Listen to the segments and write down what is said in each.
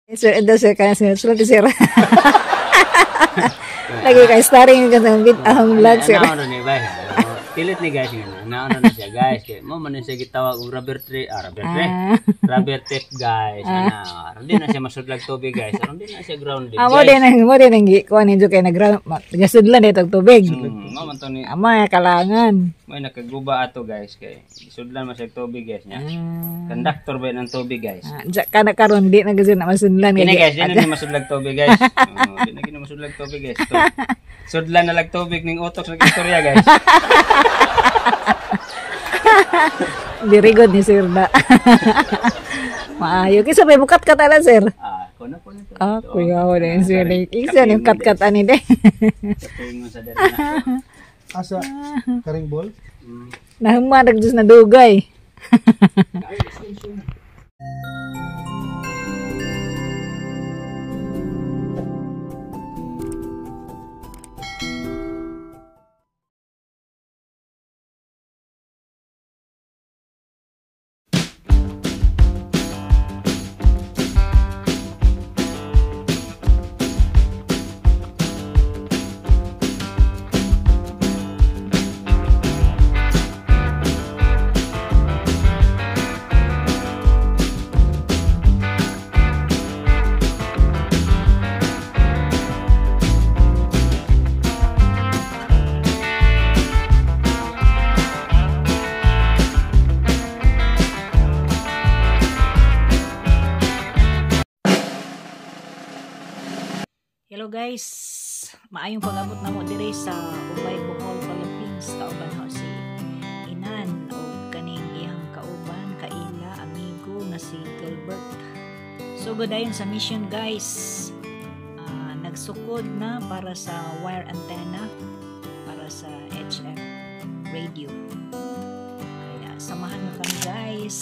Sir, ito sir, kaya sir, sir. Lagi kayo starring ka ng vlog sir. Ano ni bay? Pilit ni guys yun. Ano na siya guys? Mo man siya gitawag og rubber tape guys. Hindi na siya masudlag tubig guys. Hindi na siya grounded. Mo din ang kuan ninyo kay naground gasudlan dito tubig. Mo man to ni Ama kalangan. may nakaguba ato guys kay sudlan man siya tubig guys nya. Conductor ba ng tubig guys? Kana karon di na gazin na masudlan Kini guys, di na masudlag tubig guys. Di na gina masudlag tubig guys. Sudlan na lag tubig ning utok sa istorya guys. Very good ni sir na. Maayo kisa may mukat ka tala sir. Kuno po nito. Kuya ko din sir. Iksa ni kat ani de. Asa karing ball? Nahumadag Diyos na dugay. Hello guys, maayong pag-abot na mo dire sa Ubay Bohol, Philippines. Kauban ho si Inan o kaning iyang kauban, kaila, amigo na si Gilbert. So godayon sa mission guys, nagsukod na para sa wire antenna para sa HF radio. Kaya samahan mo kami guys.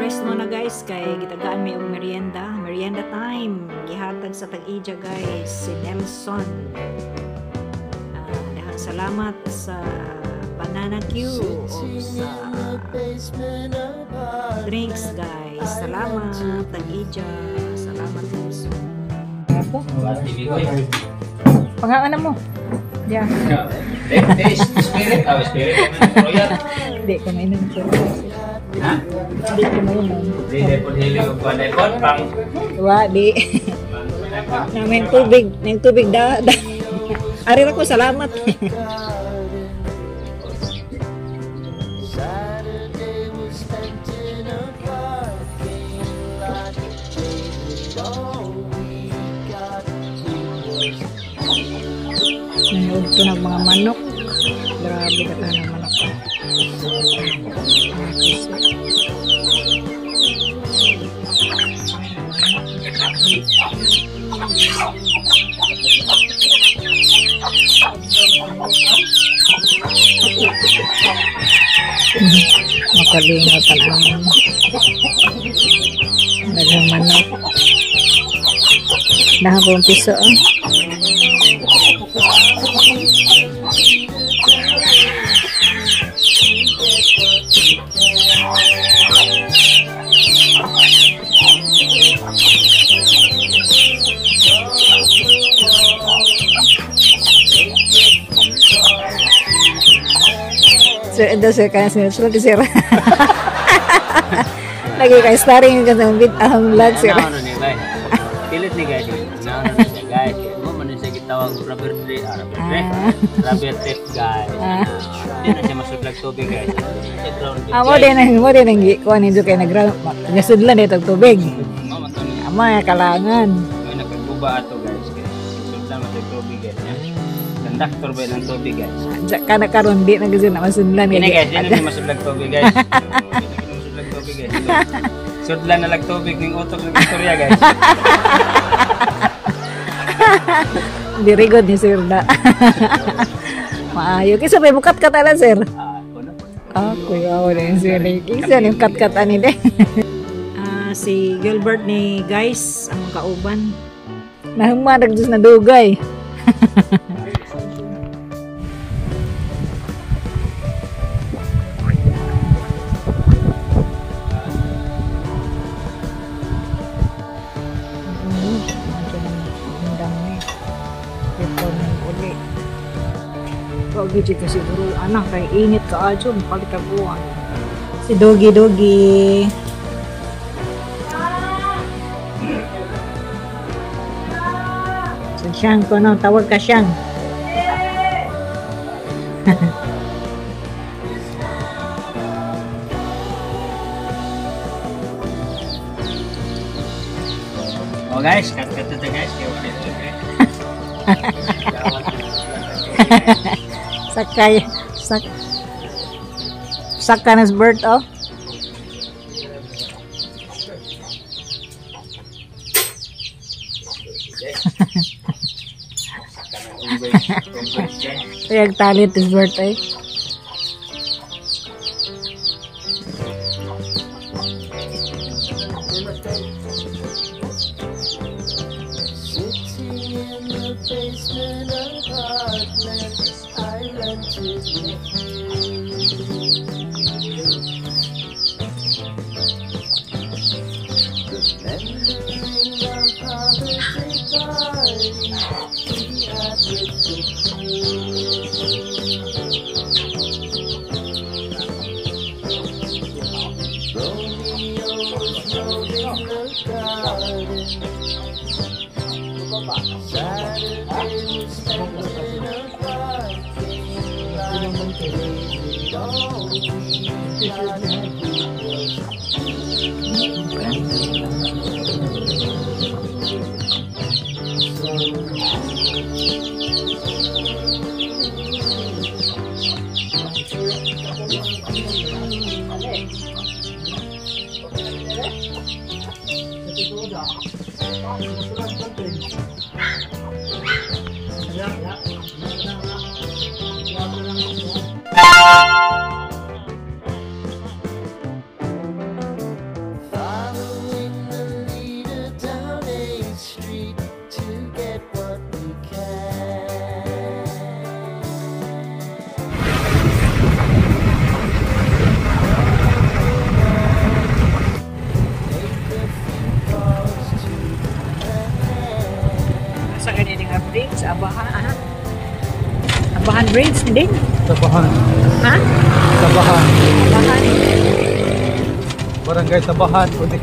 Rest mo na guys kay gitagaan may merienda time gihatag sa tag-ija guys si Nelson. Dahang salamat sa banana Q o sa drinks guys, salamat tag-ija, salamat Nelson. Ako? Pangalan mo? Yeah. Spirit royal. Hindi ko mainom sir. Ha? Di ko mainom. Di po hili og panepon pang. Wa di. Namin tubig da. Ari ra ko salamat. Ito ng mga manok. Grabe ka tayo ng manok. Makalingatan ang dagang manok. Dagang piso Sir, ito sir, kaya sir, sir. Lagi kayo starring ka ng vlog sir. Ano ni bay? Pilit ni guys yun. Ano na siya guys? Mo man siya gitawag og rubber tape guys. Hindi na siya masudlag tubig guys. Siya grounded. Mo din ang kuan ninyo kay naground gasudlan dito tubig. Mo man to ni Ama kalangan. may nakaguba ato guys. Sudlan man siya tubig guys nya. Conductor ba ng tubig guys? Diyan ka na karon di na kasi na masunlan. Ini guys, yun yung masudlag tubig guys. Masudlag tubig guys. Sudlan na lag tubig ng utok ng istorya guys. Very good ni sir na. Maayo. Kisa may bukat ka tala sir. Kuno. Kuya wala yung sir. Kisa yung kat-katan ni de. Si Gilbert ni guys, ang kauban. Nahumadag Diyos na dugay. Wag gid kasi siguro anak kay init ka adyo pagtaguan. Si Dogi Dogi. Si Siyang ko no, tawag ka Siyang. Oh guys, cut ito guys. Kaya wala ito guys. Sakay Sakanas bird oh. Tuyag talit is birthday. Sa kanilang updates, Abahan, Abahan Bridge din. Tabahan. Ha? Tabahan. Abahan. Barangay Tabahan. Kundi